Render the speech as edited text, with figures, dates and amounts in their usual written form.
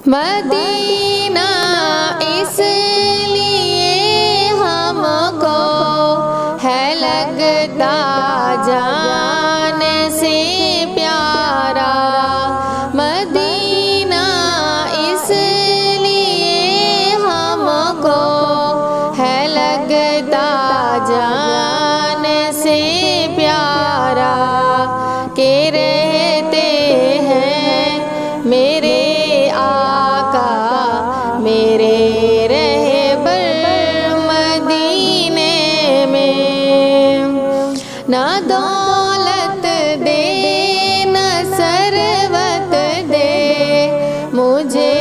Medina इसलिए हमको है लगता जान से प्यारा। मदीना इसलिए हमको है लगता जान से प्यारा। के रहते हैं मेरे आका मेरे रहबर मदीने में। ना दौलत दे न सरवत दे मुझे